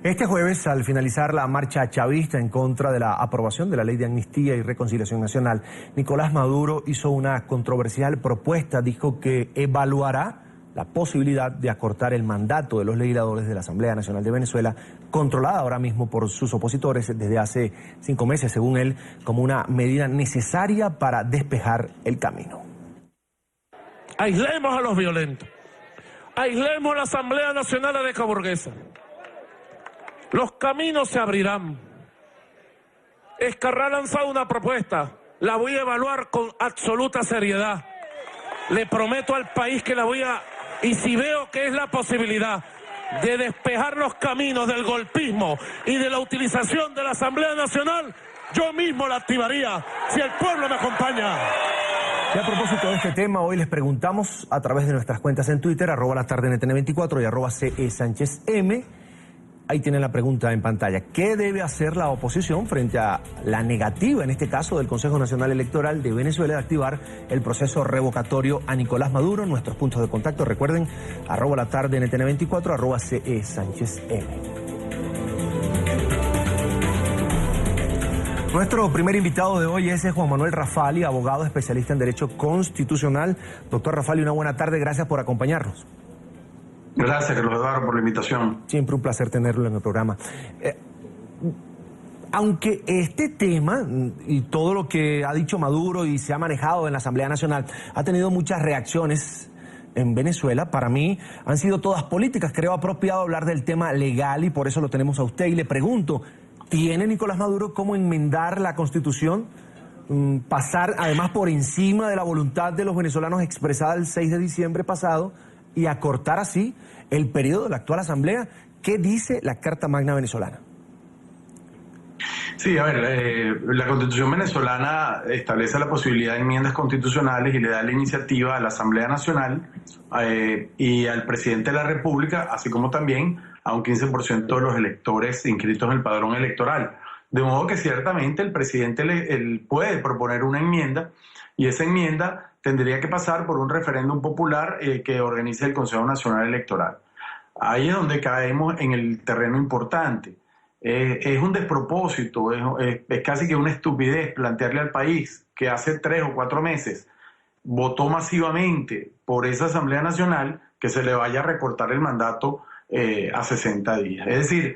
Este jueves, al finalizar la marcha chavista en contra de la aprobación de la Ley de Amnistía y Reconciliación Nacional, Nicolás Maduro hizo una controversial propuesta. Dijo que evaluará la posibilidad de acortar el mandato de los legisladores de la Asamblea Nacional de Venezuela, controlada ahora mismo por sus opositores desde hace 5 meses, según él, como una medida necesaria para despejar el camino. Aislemos a los violentos, aislemos a la Asamblea Nacional Arecaburguesa. Los caminos se abrirán. Escarrá ha lanzado una propuesta, la voy a evaluar con absoluta seriedad. Le prometo al país que la voy a... Y si veo que es la posibilidad de despejar los caminos del golpismo y de la utilización de la Asamblea Nacional, yo mismo la activaría, si el pueblo me acompaña. Y a propósito de este tema, hoy les preguntamos a través de nuestras cuentas en Twitter, @latardenetn24 y @CESánchezM. Ahí tienen la pregunta en pantalla. ¿Qué debe hacer la oposición frente a la negativa, en este caso, del Consejo Nacional Electoral de Venezuela de activar el proceso revocatorio a Nicolás Maduro? Nuestros puntos de contacto, recuerden, @latardenetn24, @CESánchezM. Nuestro primer invitado de hoy es Juan Manuel Rafali, abogado especialista en Derecho Constitucional. Doctor Rafali, una buena tarde, gracias por acompañarnos. Gracias, Carlos Eduardo, por la invitación. Siempre un placer tenerlo en el programa. Aunque este tema y todo lo que ha dicho Maduro y se ha manejado en la Asamblea Nacional ha tenido muchas reacciones en Venezuela, para mí han sido todas políticas. Creo apropiado hablar del tema legal y por eso lo tenemos a usted. Y le pregunto, ¿tiene Nicolás Maduro cómo enmendar la Constitución? Pasar además por encima de la voluntad de los venezolanos expresada el 6 de diciembre pasado y acortar así el periodo de la actual Asamblea. ¿Qué dice la Carta Magna venezolana? Sí, a ver, la Constitución venezolana establece la posibilidad de enmiendas constitucionales y le da la iniciativa a la Asamblea Nacional y al presidente de la República, así como también a un 15% de los electores inscritos en el padrón electoral. De modo que ciertamente el presidente él puede proponer una enmienda y esa enmienda tendría que pasar por un referéndum popular que organice el Consejo Nacional Electoral. Ahí es donde caemos en el terreno importante. Es un despropósito, es casi que una estupidez plantearle al país que hace 3 o 4 meses votó masivamente por esa Asamblea Nacional que se le vaya a recortar el mandato a 60 días. Es decir,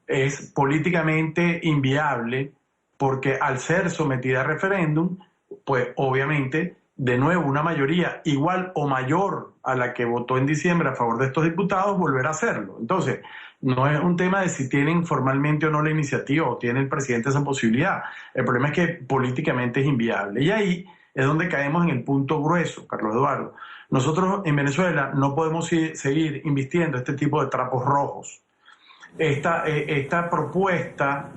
es políticamente inviable porque al ser sometida a referéndum, pues obviamente, de nuevo, una mayoría igual o mayor a la que votó en diciembre a favor de estos diputados volverá a hacerlo. Entonces, no es un tema de si tienen formalmente o no la iniciativa o tiene el presidente esa posibilidad. El problema es que políticamente es inviable. Y ahí es donde caemos en el punto grueso, Carlos Eduardo. Nosotros en Venezuela no podemos seguir invirtiendo este tipo de trapos rojos. Esta propuesta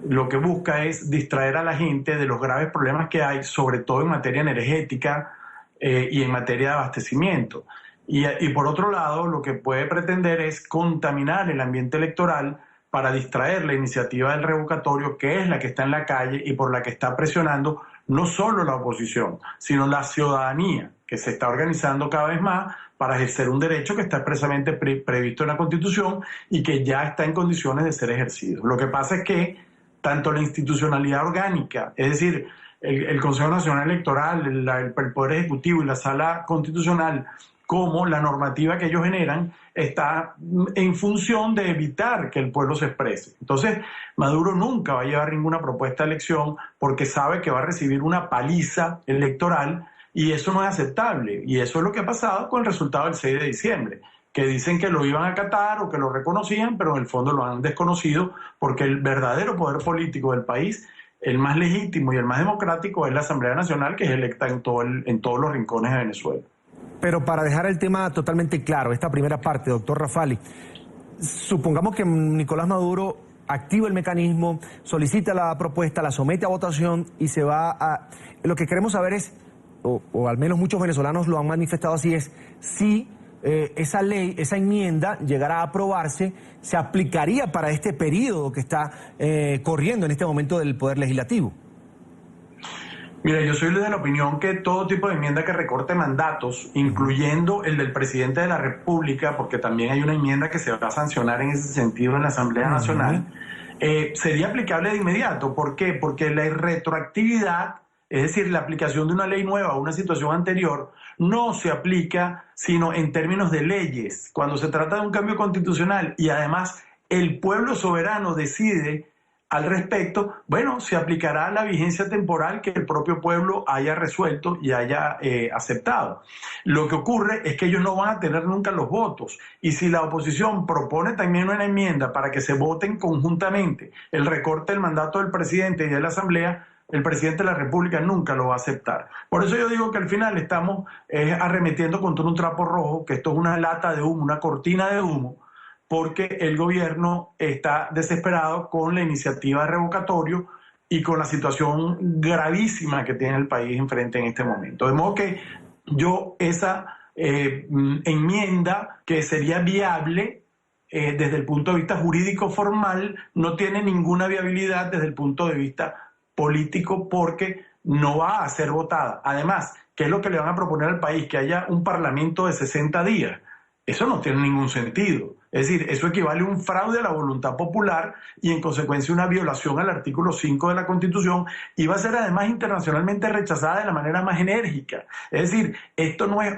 lo que busca es distraer a la gente de los graves problemas que hay, sobre todo en materia energética y en materia de abastecimiento. Y por otro lado, lo que puede pretender es contaminar el ambiente electoral para distraer la iniciativa del revocatorio, que es la que está en la calle y por la que está presionando no solo la oposición, sino la ciudadanía, que se está organizando cada vez más para ejercer un derecho que está expresamente previsto en la Constitución y que ya está en condiciones de ser ejercido. Lo que pasa es que tanto la institucionalidad orgánica, es decir, el Consejo Nacional Electoral, el Poder Ejecutivo y la Sala Constitucional, como la normativa que ellos generan, está en función de evitar que el pueblo se exprese. Entonces, Maduro nunca va a llevar ninguna propuesta de elección porque sabe que va a recibir una paliza electoral y eso no es aceptable. Y eso es lo que ha pasado con el resultado del 6 de diciembre, que dicen que lo iban a acatar o que lo reconocían, pero en el fondo lo han desconocido porque el verdadero poder político del país, el más legítimo y el más democrático, es la Asamblea Nacional, que es electa en todos los rincones de Venezuela. Pero para dejar el tema totalmente claro, esta primera parte, doctor Rafali, supongamos que Nicolás Maduro activa el mecanismo, solicita la propuesta, la somete a votación y se va a... Lo que queremos saber es, o al menos muchos venezolanos lo han manifestado así, es si esa ley, esa enmienda llegará a aprobarse, se aplicaría para este periodo que está corriendo en este momento del Poder Legislativo. Mira, yo soy de la opinión que todo tipo de enmienda que recorte mandatos, incluyendo el del presidente de la República, porque también hay una enmienda que se va a sancionar en ese sentido en la Asamblea Nacional, sería aplicable de inmediato. ¿Por qué? Porque la retroactividad, es decir, la aplicación de una ley nueva a una situación anterior, no se aplica sino en términos de leyes. Cuando se trata de un cambio constitucional y además el pueblo soberano decide al respecto, bueno, se aplicará la vigencia temporal que el propio pueblo haya resuelto y haya aceptado. Lo que ocurre es que ellos no van a tener nunca los votos, y si la oposición propone también una enmienda para que se voten conjuntamente el recorte del mandato del presidente y de la Asamblea, el presidente de la República nunca lo va a aceptar. Por eso yo digo que al final estamos arremetiendo contra un trapo rojo, que esto es una lata de humo, una cortina de humo, porque el gobierno está desesperado con la iniciativa de revocatorio y con la situación gravísima que tiene el país enfrente en este momento. De modo que yo esa enmienda, que sería viable desde el punto de vista jurídico formal, no tiene ninguna viabilidad desde el punto de vista político, porque no va a ser votada. Además, ¿qué es lo que le van a proponer al país? Que haya un parlamento de 60 días. Eso no tiene ningún sentido. Es decir, eso equivale a un fraude a la voluntad popular y en consecuencia una violación al artículo 5 de la Constitución, y va a ser además internacionalmente rechazada de la manera más enérgica. Es decir, esto no es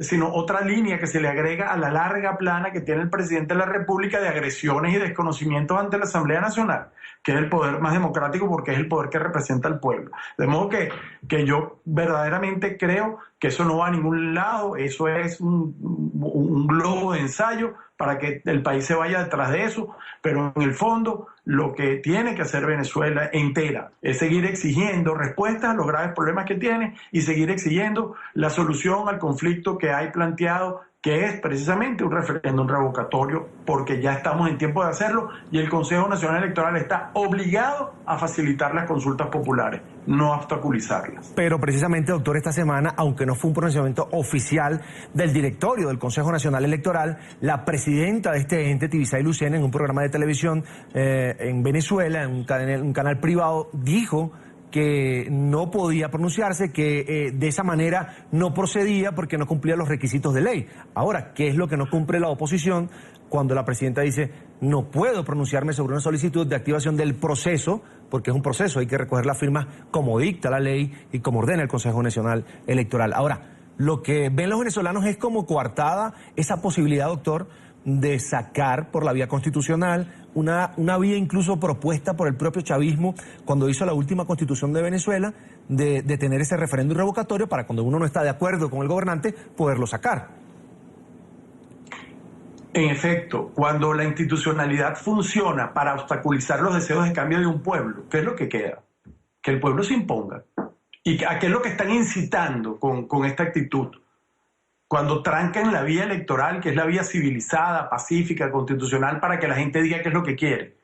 sino otra línea que se le agrega a la larga plana que tiene el presidente de la República de agresiones y desconocimientos ante la Asamblea Nacional, que es el poder más democrático porque es el poder que representa al pueblo. De modo que yo verdaderamente creo que eso no va a ningún lado, eso es un globo de ensayo para que el país se vaya detrás de eso, pero en el fondo lo que tiene que hacer Venezuela entera es seguir exigiendo respuestas a los graves problemas que tiene y seguir exigiendo la solución al conflicto que hay planteado, que es precisamente un referéndum revocatorio, porque ya estamos en tiempo de hacerlo y el Consejo Nacional Electoral está obligado a facilitar las consultas populares, no a obstaculizarlas. Pero precisamente, doctor, esta semana, aunque no fue un pronunciamiento oficial del directorio del Consejo Nacional Electoral, la presidenta de este ente, Tibisay Lucena, en un programa de televisión en Venezuela, en un canal privado, dijo que no podía pronunciarse, que de esa manera no procedía porque no cumplía los requisitos de ley. Ahora, ¿qué es lo que no cumple la oposición cuando la presidenta dice no puedo pronunciarme sobre una solicitud de activación del proceso, porque es un proceso, hay que recoger las firmas como dicta la ley y como ordena el Consejo Nacional Electoral? Ahora, lo que ven los venezolanos es como coartada esa posibilidad, doctor, de sacar por la vía constitucional una vía incluso propuesta por el propio chavismo cuando hizo la última constitución de Venezuela, de tener ese referéndum revocatorio para cuando uno no está de acuerdo con el gobernante poderlo sacar. En efecto, cuando la institucionalidad funciona para obstaculizar los deseos de cambio de un pueblo, ¿qué es lo que queda? Que el pueblo se imponga. ¿Y a qué es lo que están incitando con esta actitud? Cuando trancan la vía electoral, que es la vía civilizada, pacífica, constitucional, para que la gente diga qué es lo que quiere.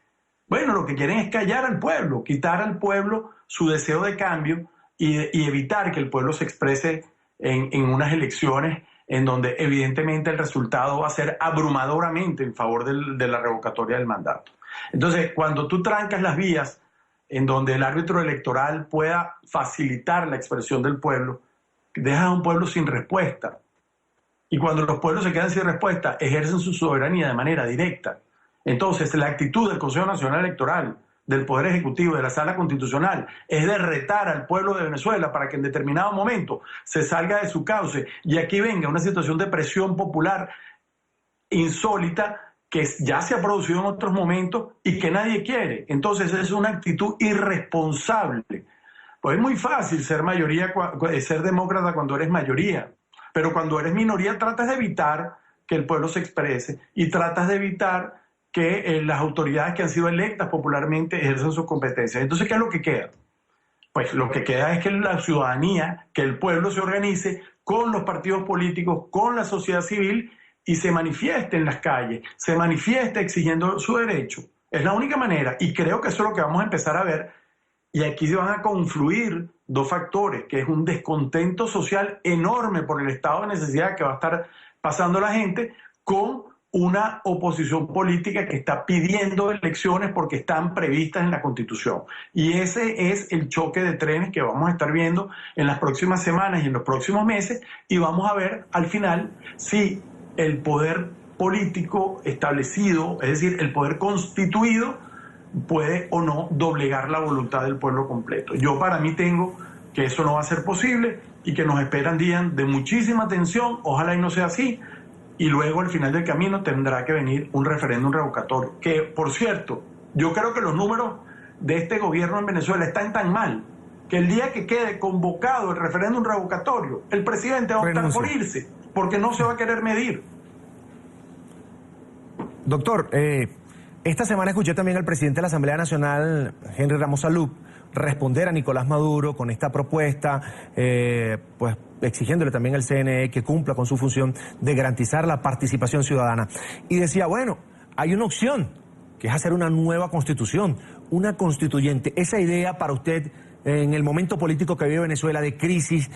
Bueno, lo que quieren es callar al pueblo, quitar al pueblo su deseo de cambio y evitar que el pueblo se exprese en unas elecciones en donde evidentemente el resultado va a ser abrumadoramente en favor de la revocatoria del mandato. Entonces, cuando tú trancas las vías en donde el árbitro electoral pueda facilitar la expresión del pueblo, dejas a un pueblo sin respuesta. Y cuando los pueblos se quedan sin respuesta, ejercen su soberanía de manera directa. Entonces, la actitud del Consejo Nacional Electoral, del Poder Ejecutivo, de la Sala Constitucional, es de retar al pueblo de Venezuela para que en determinado momento se salga de su cauce y aquí venga una situación de presión popular insólita que ya se ha producido en otros momentos y que nadie quiere. Entonces, es una actitud irresponsable. Pues es muy fácil ser mayoría, ser demócrata cuando eres mayoría. Pero cuando eres minoría tratas de evitar que el pueblo se exprese y tratas de evitar que las autoridades que han sido electas popularmente ejerzan sus competencias. Entonces, ¿qué es lo que queda? Pues lo que queda es que la ciudadanía, que el pueblo se organice con los partidos políticos, con la sociedad civil y se manifieste en las calles, se manifieste exigiendo su derecho. Es la única manera y creo que eso es lo que vamos a empezar a ver. Y aquí se van a confluir dos factores, que es un descontento social enorme por el estado de necesidad que va a estar pasando la gente, con una oposición política que está pidiendo elecciones porque están previstas en la Constitución. Y ese es el choque de trenes que vamos a estar viendo en las próximas semanas y en los próximos meses, y vamos a ver al final si el poder político establecido, es decir, el poder constituido, puede o no doblegar la voluntad del pueblo completo. Yo para mí tengo que eso no va a ser posible y que nos esperan días de muchísima tensión, ojalá y no sea así, y luego al final del camino tendrá que venir un referéndum revocatorio, que por cierto, yo creo que los números de este gobierno en Venezuela están tan mal, que el día que quede convocado el referéndum revocatorio, el presidente va a optar por irse, porque no se va a querer medir. Doctor, esta semana escuché también al presidente de la Asamblea Nacional, Henry Ramos Alup, responder a Nicolás Maduro con esta propuesta, pues exigiéndole también al CNE que cumpla con su función de garantizar la participación ciudadana. Y decía, bueno, hay una opción, que es hacer una nueva constitución, una constituyente. Esa idea para usted, en el momento político que vive Venezuela, de crisis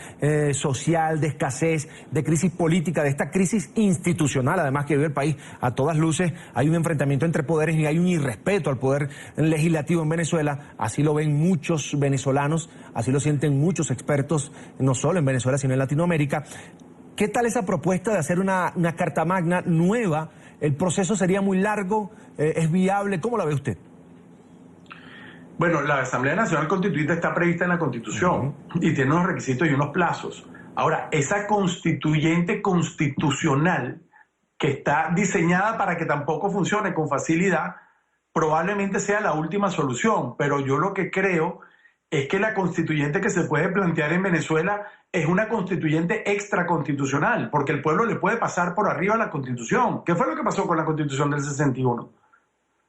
social, de escasez, de crisis política, de esta crisis institucional, además que vive el país a todas luces, hay un enfrentamiento entre poderes y hay un irrespeto al poder legislativo en Venezuela. Así lo ven muchos venezolanos, así lo sienten muchos expertos, no solo en Venezuela, sino en Latinoamérica. ¿Qué tal esa propuesta de hacer una Carta Magna nueva? ¿El proceso sería muy largo? ¿Es viable? ¿Cómo la ve usted? Bueno, la Asamblea Nacional Constituyente está prevista en la Constitución y tiene unos requisitos y unos plazos. Ahora, esa constituyente constitucional que está diseñada para que tampoco funcione con facilidad, probablemente sea la última solución, pero yo lo que creo es que la constituyente que se puede plantear en Venezuela es una constituyente extraconstitucional, porque el pueblo le puede pasar por arriba a la Constitución. ¿Qué fue lo que pasó con la Constitución del 61?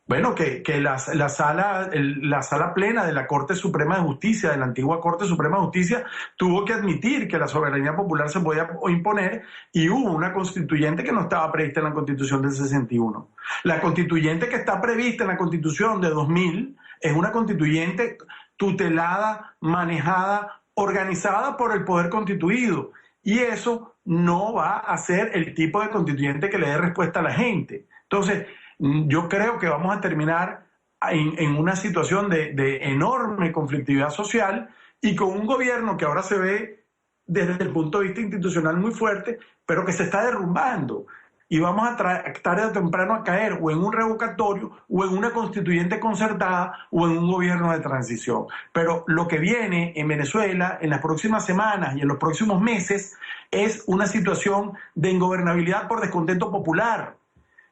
Bueno, que la sala plena de la Corte Suprema de Justicia, de la antigua Corte Suprema de Justicia, tuvo que admitir que la soberanía popular se podía imponer y hubo una constituyente que no estaba prevista en la Constitución del 61. La constituyente que está prevista en la Constitución de 2000 es una constituyente tutelada, manejada, organizada por el poder constituido. Y eso no va a ser el tipo de constituyente que le dé respuesta a la gente. Entonces, yo creo que vamos a terminar en una situación de enorme conflictividad social y con un gobierno que ahora se ve desde el punto de vista institucional muy fuerte, pero que se está derrumbando. Y vamos a tarde o temprano a caer o en un revocatorio o en una constituyente concertada o en un gobierno de transición. Pero lo que viene en Venezuela en las próximas semanas y en los próximos meses es una situación de ingobernabilidad por descontento popular.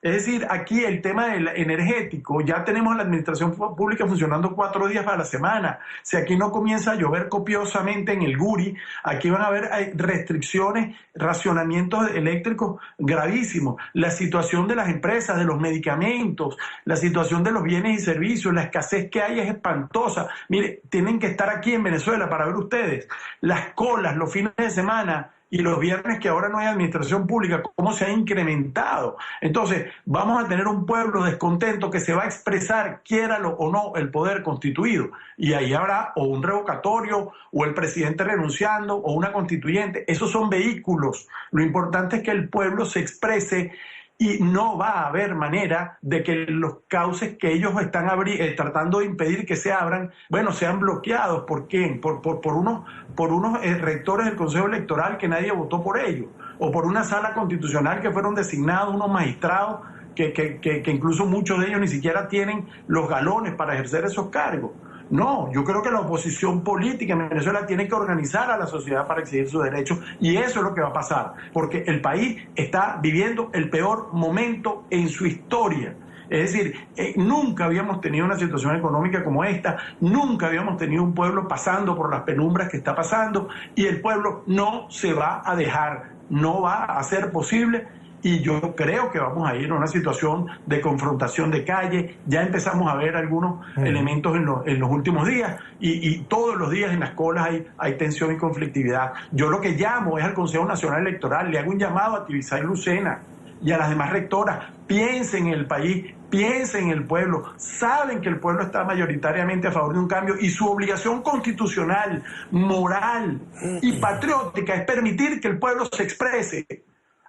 Es decir, aquí el tema del energético, ya tenemos la administración pública funcionando 4 días a la semana. Si aquí no comienza a llover copiosamente en el Guri, aquí van a haber restricciones, racionamientos eléctricos gravísimos. La situación de las empresas, de los medicamentos, la situación de los bienes y servicios, la escasez que hay es espantosa. Mire, tienen que estar aquí en Venezuela para ver ustedes las colas los fines de semana y los viernes que ahora no hay administración pública, cómo se ha incrementado. Entonces, vamos a tener un pueblo descontento que se va a expresar, quiéralo o no, el poder constituido. Y ahí habrá o un revocatorio, o el presidente renunciando, o una constituyente. Esos son vehículos. Lo importante es que el pueblo se exprese y no va a haber manera de que los cauces que ellos están tratando de impedir que se abran, bueno, sean bloqueados. ¿Por quién? Por unos rectores del Consejo Electoral que nadie votó por ellos, o por una sala constitucional que fueron designados unos magistrados que incluso muchos de ellos ni siquiera tienen los galones para ejercer esos cargos. No, yo creo que la oposición política en Venezuela tiene que organizar a la sociedad para exigir sus derechos, y eso es lo que va a pasar, porque el país está viviendo el peor momento en su historia. Es decir, nunca habíamos tenido una situación económica como esta, nunca habíamos tenido un pueblo pasando por las penumbras que está pasando, y el pueblo no se va a dejar, no va a ser posible. Y yo creo que vamos a ir a una situación de confrontación de calle. Ya empezamos a ver algunos elementos en los últimos días, y todos los días en las colas hay tensión y conflictividad. Yo lo que llamo es al Consejo Nacional Electoral, le hago un llamado a Tibisay Lucena y a las demás rectoras: piensen en el país, piensen en el pueblo, saben que el pueblo está mayoritariamente a favor de un cambio, y su obligación constitucional, moral y patriótica es permitir que el pueblo se exprese.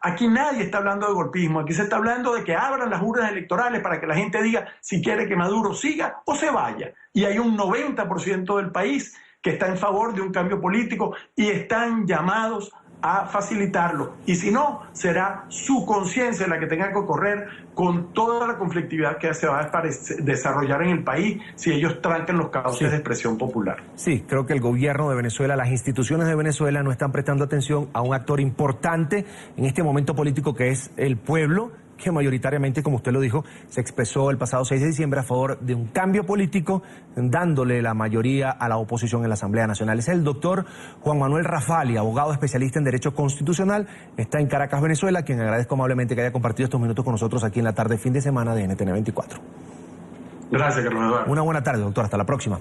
Aquí nadie está hablando de golpismo, aquí se está hablando de que abran las urnas electorales para que la gente diga si quiere que Maduro siga o se vaya. Y hay un 90% del país que está en favor de un cambio político y están llamados a facilitarlo. Y si no, será su conciencia la que tenga que correr con toda la conflictividad que se va a desarrollar en el país si ellos trancan los cauces de expresión popular. Sí, creo que el gobierno de Venezuela, las instituciones de Venezuela no están prestando atención a un actor importante en este momento político que es el pueblo, que mayoritariamente, como usted lo dijo, se expresó el pasado 6 de diciembre a favor de un cambio político, dándole la mayoría a la oposición en la Asamblea Nacional. Es el doctor Juan Manuel Rafali, abogado especialista en Derecho Constitucional, está en Caracas, Venezuela, quien agradezco amablemente que haya compartido estos minutos con nosotros aquí en la tarde, fin de semana de NTN 24. Gracias, Carlos Eduardo. Una buena tarde, doctor. Hasta la próxima.